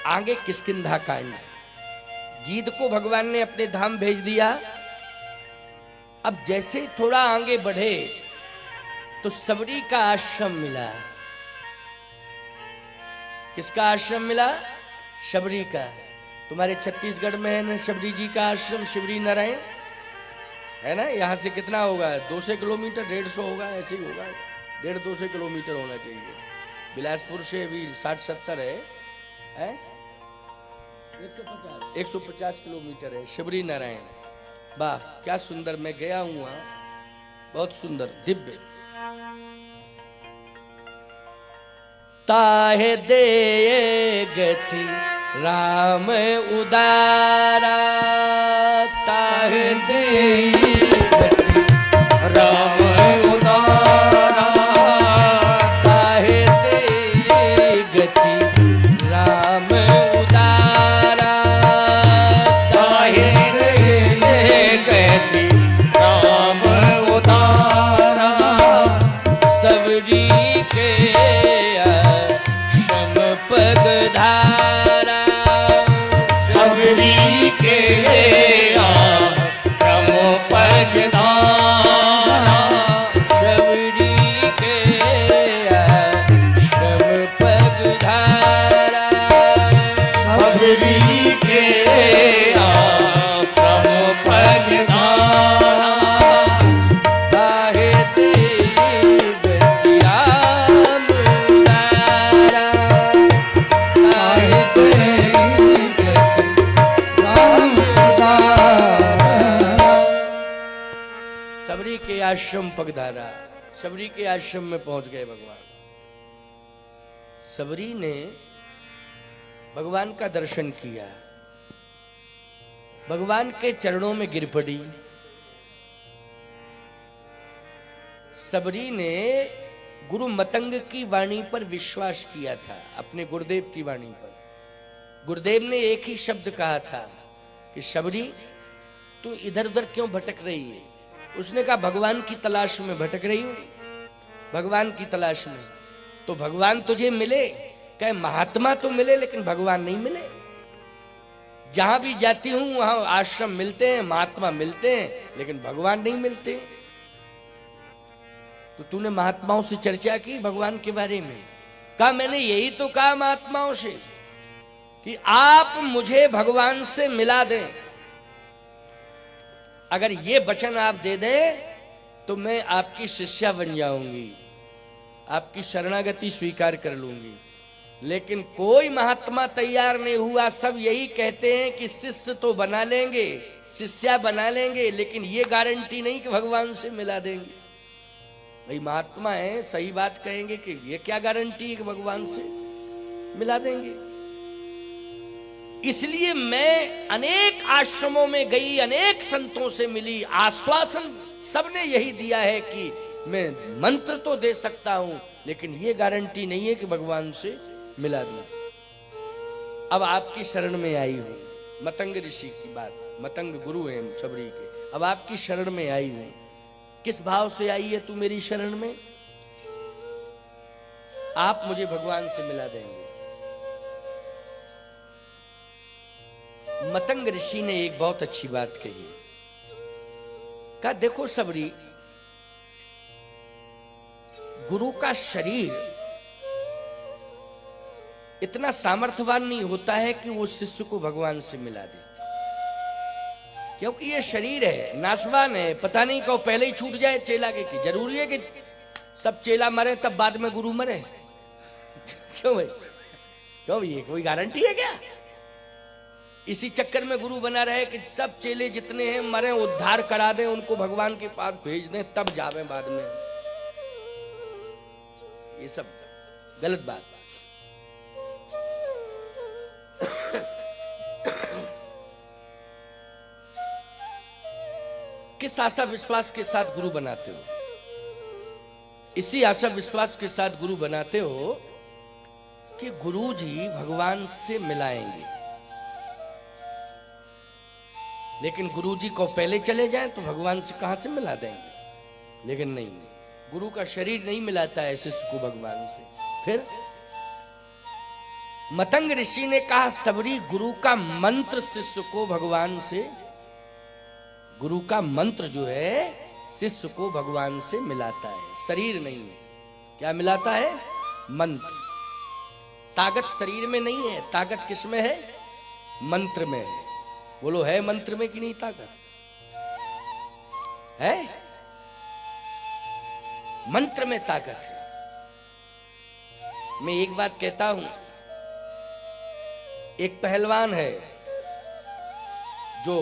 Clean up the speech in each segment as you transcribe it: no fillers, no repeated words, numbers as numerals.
आगे किष्किंधा कांड। गीध को भगवान ने अपने धाम भेज दिया। अब जैसे थोड़ा आगे बढ़े तो सबरी का आश्रम मिला। किसका आश्रम मिला? शबरी का। तुम्हारे छत्तीसगढ़ में है ना शबरी जी का आश्रम, शिवरी नारायण है ना। यहाँ से कितना होगा? 200 किलोमीटर, 150 होगा, ऐसे ही होगा, 150-200 किलोमीटर होना चाहिए। बिलासपुर से भी 60-70 है? 150 किलोमीटर है शिवरी नारायण। वाह क्या सुंदर, मैं गया हूँ वहां, बहुत सुंदर दिव्य। ताहे दे गति राम उदारा, ताहे दे गति राम उदारा, ताहे दे गति राम उदारा, ताहे दे गति राम उदारा। सबरी के पगधारा, सबरी के आश्रम पगधारा, सबरी के आश्रम पगधारा, सबरी के आश्रम पगधारा। ताहे दे गति राम उदारा, सबरी के आश्रम पगधारा। सबरी के आश्रम में पहुंच गए भगवान। सबरी ने भगवान का दर्शन किया, भगवान के चरणों में गिर पड़ी। सबरी ने गुरु मतंग की वाणी पर विश्वास किया था, अपने गुरुदेव की वाणी पर। गुरुदेव ने एक ही शब्द कहा था कि सबरी तू इधर उधर क्यों भटक रही है? उसने कहा भगवान की तलाश में भटक रही हूं, भगवान की तलाश में। तो भगवान तुझे मिले, कहे महात्मा तो मिले लेकिन भगवान नहीं मिले। जहां भी जाती हूं वहां आश्रम मिलते हैं, महात्मा मिलते हैं, लेकिन भगवान नहीं मिलते। तो तूने महात्माओं से चर्चा की भगवान के बारे में? कहा मैंने यही तो कहा महात्माओं से कि आप मुझे भगवान से मिला दें। अगर ये वचन आप दे दें तो मैं आपकी शिष्या बन जाऊंगी, आपकी शरणागति स्वीकार कर लूंगी। लेकिन कोई महात्मा तैयार नहीं हुआ। सब यही कहते हैं कि शिष्य तो बना लेंगे, शिष्या बना लेंगे, लेकिन ये गारंटी नहीं कि भगवान से मिला देंगे। भाई महात्मा है, सही बात कहेंगे कि ये क्या गारंटी है कि भगवान से मिला देंगे। इसलिए मैं अनेक आश्रमों में गई, अनेक संतों से मिली, आश्वासन सबने यही दिया है कि मैं मंत्र तो दे सकता हूं, लेकिन ये गारंटी नहीं है कि भगवान से मिला दूं। अब आपकी शरण में आई हूं। मतंग ऋषि की बात, मतंग गुरु हैं सबरी के। अब आपकी शरण में आई हूं। किस भाव से आई है तू मेरी शरण में? आप मुझे भगवान से मिला देंगे। मतंग ऋषि ने एक बहुत अच्छी बात कही। कहा देखो सबरी, गुरु का शरीर इतना सामर्थ्यवान नहीं होता है कि वो शिष्य को भगवान से मिला दे, क्योंकि ये शरीर है, नाशवान है। पता नहीं कब पहले ही छूट जाए चेला के। की जरूरी है कि सब चेला मरे तब बाद में गुरु मरे? क्यों भाई, क्यों? ये कोई गारंटी है क्या? इसी चक्कर में गुरु बना रहे कि सब चेले जितने हैं मरे, उद्धार करा दें, उनको भगवान के पास भेज दें, तब जावे बाद में। ये सब गलत बात। किस आशा विश्वास के साथ गुरु बनाते हो? इसी आशा विश्वास के साथ गुरु बनाते हो कि गुरु जी भगवान से मिलाएंगे। लेकिन गुरु जी को पहले चले जाएं तो भगवान से कहां से मिला देंगे? लेकिन नहीं, गुरु का शरीर नहीं मिलाता है शिष्य को भगवान से। फिर मतंग ऋषि ने कहा, सबरी गुरु का मंत्र शिष्य को भगवान से, गुरु का मंत्र जो है शिष्य को भगवान से मिलाता है, शरीर नहीं। क्या मिलाता है? मंत्र। ताकत शरीर में नहीं है, ताकत किस में है? मंत्र में है। बोलो, है मंत्र में कि नहीं ताकत? है, मंत्र में ताकत है। मैं एक बात कहता हूं, एक पहलवान है जो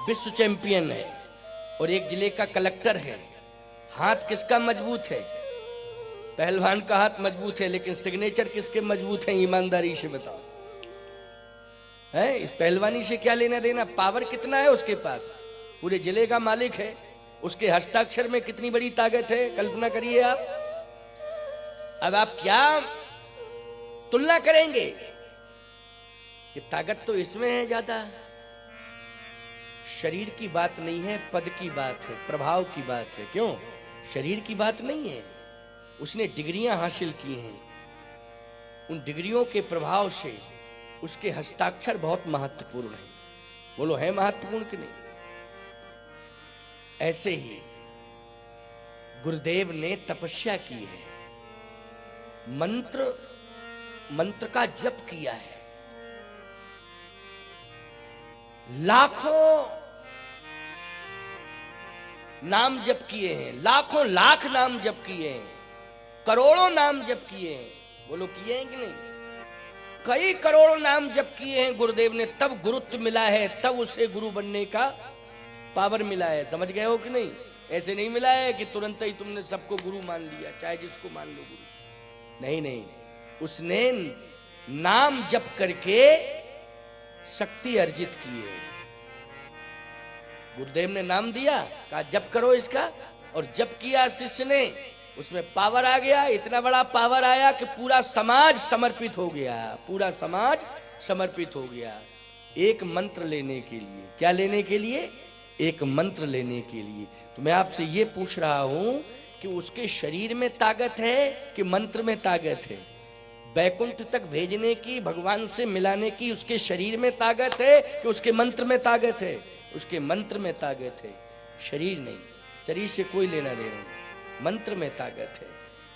विश्व चैंपियन है और एक जिले का कलेक्टर है। हाथ किसका मजबूत है? पहलवान का हाथ मजबूत है, लेकिन सिग्नेचर किसके मजबूत है? ईमानदारी से बताओ। है, इस पहलवानी से क्या लेना देना? पावर कितना है उसके पास? पूरे जिले का मालिक है। उसके हस्ताक्षर में कितनी बड़ी ताकत है, कल्पना करिए आप। अब आप क्या तुलना करेंगे कि ताकत तो इसमें है ज्यादा। शरीर की बात नहीं है, पद की बात है, प्रभाव की बात है। क्यों? शरीर की बात नहीं है। उसने डिग्रियां हासिल की हैं, उन डिग्रियों के प्रभाव से उसके हस्ताक्षर बहुत महत्वपूर्ण है। बोलो, है महत्वपूर्ण कि नहीं? ऐसे ही गुरुदेव ने तपस्या की है, मंत्र का जप किया है, लाखों नाम जप किए हैं, लाखों लाख नाम जप किए हैं, करोड़ों नाम जप किए हैं। बोलो, किए हैं कि नहीं? कई करोड़ों नाम जप किए हैं गुरुदेव ने, तब गुरुत्व मिला है, तब उसे गुरु बनने का पावर मिला है। समझ गए हो कि नहीं? ऐसे नहीं मिला है कि तुरंत ही तुमने सबको गुरु मान लिया, चाहे जिसको मान लो गुरु। नहीं नहीं, उसने नाम जप करके शक्ति अर्जित की है। गुरुदेव ने नाम दिया, कहा जप करो इसका, और जप किया शिष्य ने, उसमें पावर आ गया। इतना बड़ा पावर आया कि पूरा समाज समर्पित हो गया, पूरा समाज समर्पित हो गया एक मंत्र लेने के लिए। क्या लेने के लिए? एक मंत्र लेने के लिए। तो मैं आपसे ये पूछ रहा हूं कि उसके शरीर में ताकत है कि मंत्र में ताकत है? बैकुंठ तक भेजने की, भगवान से मिलाने की उसके शरीर में ताकत है कि उसके मंत्र में ताकत है? उसके मंत्र में ताकत है, शरीर नहीं। शरीर से कोई लेना देना नहीं, मंत्र में ताकत है।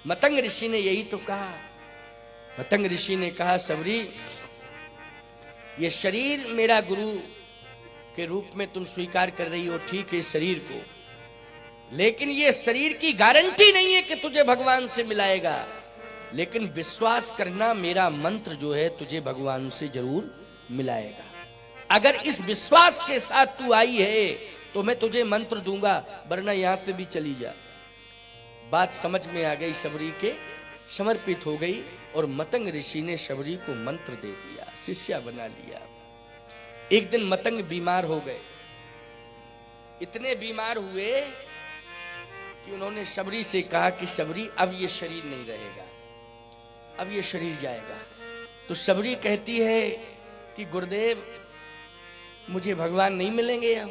मतंग ऋषि ने यही तो कहा। मतंग ऋषि ने कहा, सबरी ये शरीर मेरा गुरु के रूप में तुम स्वीकार कर रही हो, ठीक है, शरीर को, लेकिन ये शरीर की गारंटी नहीं है कि तुझे भगवान से मिलाएगा। लेकिन विश्वास करना, मेरा मंत्र जो है तुझे भगवान से जरूर मिलाएगा। अगर इस विश्वास के साथ तू आई है तो मैं तुझे मंत्र दूंगा, वरना यहां से भी चली जा। बात समझ में आ गई सबरी के, समर्पित हो गई, और मतंग ऋषि ने सबरी को मंत्र दे दिया, शिष्या बना लिया। एक दिन मतंग बीमार हो गए। इतने बीमार हुए कि उन्होंने सबरी से कहा कि सबरी, अब ये शरीर नहीं रहेगा, अब ये शरीर जाएगा। तो सबरी कहती है कि गुरुदेव मुझे भगवान नहीं मिलेंगे अब।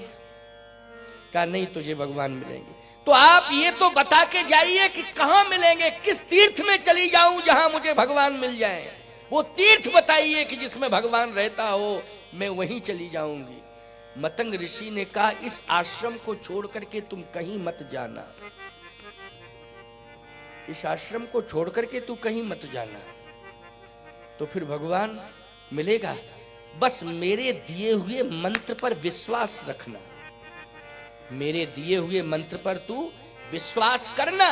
कहा, नहीं, तुझे भगवान मिलेंगे। तो आप ये तो बता के जाइए कि कहां मिलेंगे, किस तीर्थ में चली जाऊं जहां मुझे भगवान मिल जाए। वो तीर्थ बताइए कि जिसमें भगवान रहता हो, मैं वहीं चली जाऊंगी। मतंग ऋषि ने कहा, इस आश्रम को छोड़ करके तुम कहीं मत जाना, इस आश्रम को छोड़ करके तू कहीं मत जाना, तो फिर भगवान मिलेगा। बस मेरे दिए हुए मंत्र पर विश्वास रखना, मेरे दिए हुए मंत्र पर तू विश्वास करना,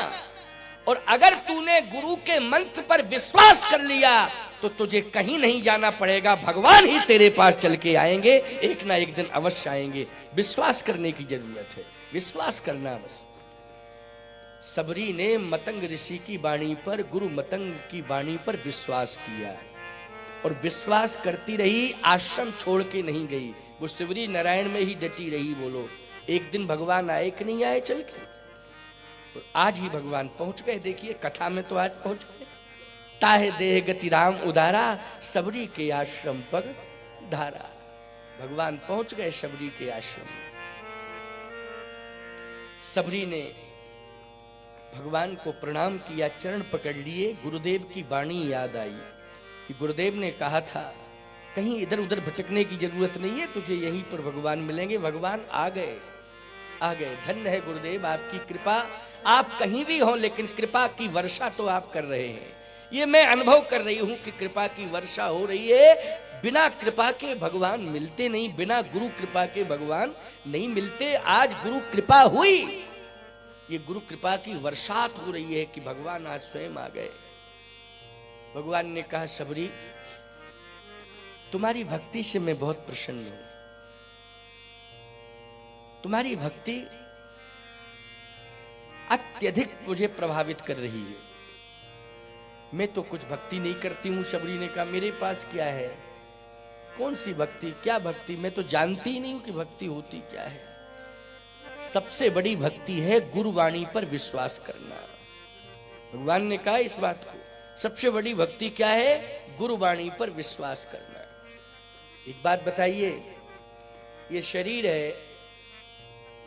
और अगर तूने गुरु के मंत्र पर विश्वास कर लिया तो तुझे कहीं नहीं जाना पड़ेगा, भगवान ही तेरे पास चल के आएंगे, एक ना एक दिन अवश्य आएंगे। विश्वास करने की जरूरत है, विश्वास करना बस। सबरी ने मतंग ऋषि की वाणी पर, गुरु मतंग की वाणी पर विश्वास किया, और विश्वास करती रही, आश्रम छोड़ के नहीं गई। वो शिवरी नारायण में ही डटी रही। बोलो, एक दिन भगवान आए कि नहीं आए चल के? तो आज ही भगवान पहुंच गए। देखिए कथा में तो आज पहुंच गए। ताहे देह गति राम उदारा, सबरी के आश्रम पर धारा। भगवान पहुंच गए सबरी के आश्रम में। सबरी ने भगवान को प्रणाम किया, चरण पकड़ लिए। गुरुदेव की वाणी याद आई कि गुरुदेव ने कहा था कहीं इधर उधर भटकने की जरूरत नहीं है, तुझे यहीं पर भगवान मिलेंगे। भगवान आ गए, आ गए। धन्य है गुरुदेव, आपकी कृपा। आप कहीं भी हो लेकिन कृपा की वर्षा तो आप कर रहे हैं। ये मैं अनुभव कर रही हूं कि कृपा की वर्षा हो रही है। बिना कृपा के भगवान मिलते नहीं, बिना गुरु कृपा के भगवान नहीं मिलते। आज गुरु कृपा हुई, ये गुरु कृपा की वर्षात हो रही है कि भगवान आज स्वयं आ गए। भगवान ने कहा, शबरी तुम्हारी भक्ति से मैं बहुत प्रसन्न हूं। तुम्हारी भक्ति अत्यधिक मुझे प्रभावित कर रही है। मैं तो कुछ भक्ति नहीं करती हूं। शबरी ने कहा, मेरे पास क्या है, कौन सी भक्ति, क्या भक्ति, मैं तो जानती ही नहीं हूं कि भक्ति होती क्या है। सबसे बड़ी भक्ति है गुरुवाणी पर विश्वास करना। भगवान ने कहा इस बात को, सबसे बड़ी भक्ति क्या है, गुरुवाणी पर विश्वास करना। एक बात बताइए, ये शरीर है,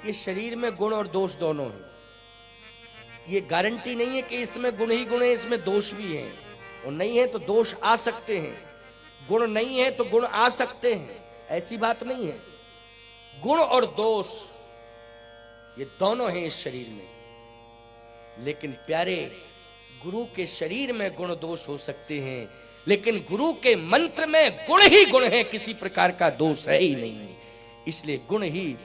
ये शरीर में गुण और दोष दोनों हैं। ये गारंटी नहीं है कि इसमें गुण ही गुण है, इसमें दोष भी हैं। और नहीं है तो दोष आ सकते हैं, गुण नहीं है तो गुण आ सकते हैं, ऐसी बात नहीं है। गुण और दोष ये दोनों हैं इस शरीर में। लेकिन प्यारे, गुरु के शरीर में गुण दोष हो सकते हैं, लेकिन गुरु के मंत्र में गुण ही गुण है, किसी प्रकार का दोष है ही नहीं। इसलिए गुण ही,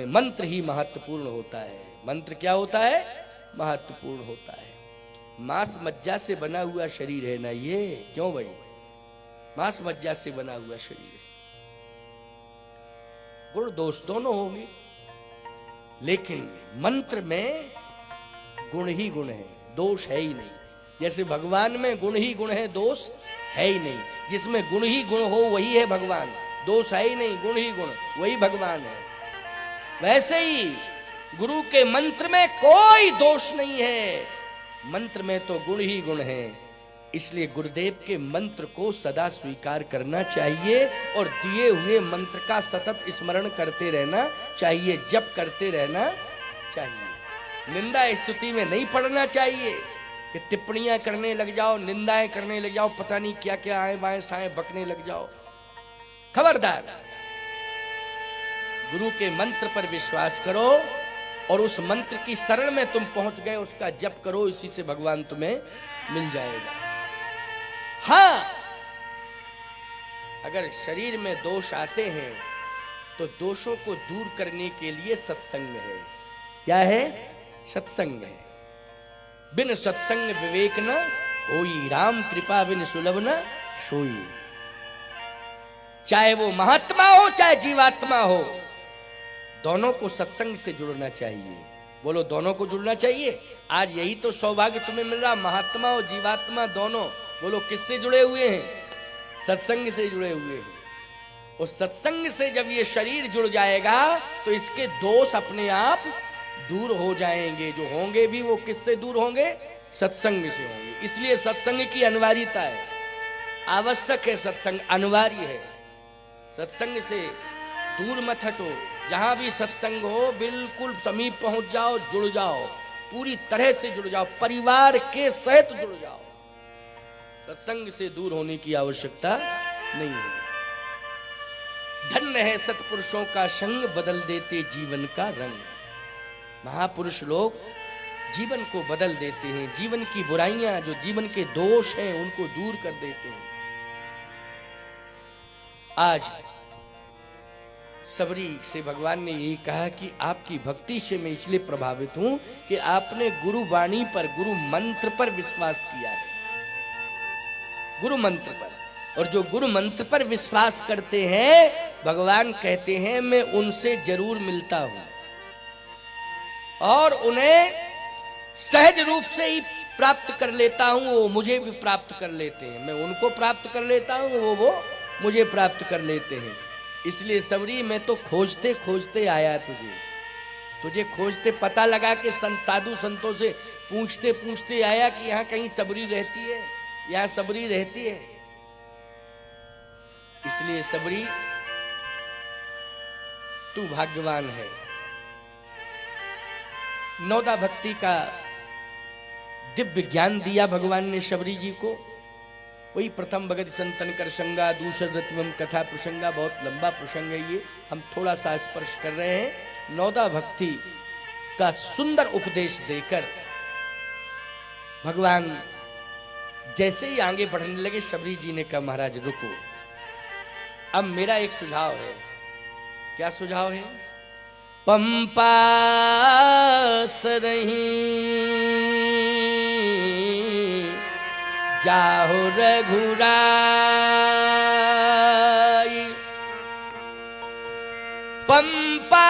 मंत्र ही महत्वपूर्ण होता है। मंत्र क्या होता है, महत्वपूर्ण होता है। मांस मज्जा से बना हुआ शरीर है ना ये, क्यों भाई, मांस मज्जा से बना हुआ शरीर है। गुण दोष दोनों होंगे, लेकिन मंत्र में गुण ही गुण है, दोष है ही नहीं। जैसे भगवान में गुण ही गुण है, दोष है ही नहीं। जिसमें गुण ही गुण हो वही है भगवान, दोष है ही नहीं, गुण ही गुण वही भगवान है। वैसे ही गुरु के मंत्र में कोई दोष नहीं है, मंत्र में तो गुण ही गुण है। इसलिए गुरुदेव के मंत्र को सदा स्वीकार करना चाहिए और दिए हुए मंत्र का सतत स्मरण करते रहना चाहिए, जप करते रहना चाहिए। निंदा स्तुति में नहीं पड़ना चाहिए कि टिप्पणियां करने लग जाओ, निंदाएं करने लग जाओ, पता नहीं क्या क्या आए बाएं साएं बकने लग जाओ। खबरदार, गुरु के मंत्र पर विश्वास करो और उस मंत्र की शरण में तुम पहुंच गए, उसका जप करो, इसी से भगवान तुम्हें मिल जाएगा। हाँ, अगर शरीर में दोष आते हैं तो दोषों को दूर करने के लिए सत्संग है। क्या है, सत्संग है। बिन सत्संग विवेक न होई, राम कृपा बिन सुलभ न सोई। चाहे वो महात्मा हो चाहे जीवात्मा हो, दोनों को सत्संग से जुड़ना चाहिए। बोलो, दोनों को जुड़ना चाहिए। आज यही तो सौभाग्य तुम्हें मिल रहा, महात्मा और जीवात्मा दोनों। बोलो, किससे जुड़े हुए हैं, सत्संग से जुड़े हुए हैं। और सत्संग से जब ये शरीर जुड़ जाएगा तो इसके दोष अपने आप दूर हो जाएंगे। जो होंगे भी वो किससे दूर होंगे, सत्संग से होंगे। इसलिए सत्संग की अनिवार्यता है, आवश्यक है, सत्संग अनिवार्य है। सत्संग से दूर मत हटो, जहां भी सत्संग हो बिल्कुल समीप पहुंच जाओ, जुड़ जाओ, पूरी तरह से जुड़ जाओ, परिवार के सहित जुड़ जाओ। सत्संग से दूर होने की आवश्यकता नहीं है। धन्य है सत्पुरुषों का संग, बदल देते जीवन का रंग। महापुरुष लोग जीवन को बदल देते हैं, जीवन की बुराइयां, जो जीवन के दोष हैं उनको दूर कर देते हैं। आज सबरी से भगवान ने यही कहा कि आपकी भक्ति से मैं इसलिए प्रभावित हूं कि आपने गुरु वाणी पर, गुरु मंत्र पर विश्वास किया है, गुरु मंत्र पर। और जो गुरु मंत्र पर विश्वास करते हैं, भगवान कहते हैं मैं उनसे जरूर मिलता हूं और उन्हें सहज रूप से ही प्राप्त कर लेता हूं। वो मुझे भी प्राप्त कर लेते हैं, मैं उनको प्राप्त कर लेता हूं, वो मुझे प्राप्त कर लेते हैं। इसलिए सबरी, मैं तो खोजते खोजते आया तुझे खोजते पता लगा कि साधु संतों से पूछते पूछते आया कि यहाँ कहीं सबरी रहती है, यहाँ सबरी रहती है। इसलिए सबरी, तू भाग्यवान है। नौदा भक्ति का दिव्य ज्ञान दिया भगवान ने शबरी जी को। वही प्रथम भगत संतन कर संगा दूसर रतिवम कथा प्रसंगा, बहुत लंबा प्रसंग है ये, हम थोड़ा सा स्पर्श कर रहे हैं। नौदा भक्ति का सुंदर उपदेश देकर भगवान जैसे ही आगे बढ़ने लगे, शबरी जी ने कहा महाराज रुको, अब मेरा एक सुझाव है। क्या सुझाव है? पंपा सरही जाहो रघुराई, पंपा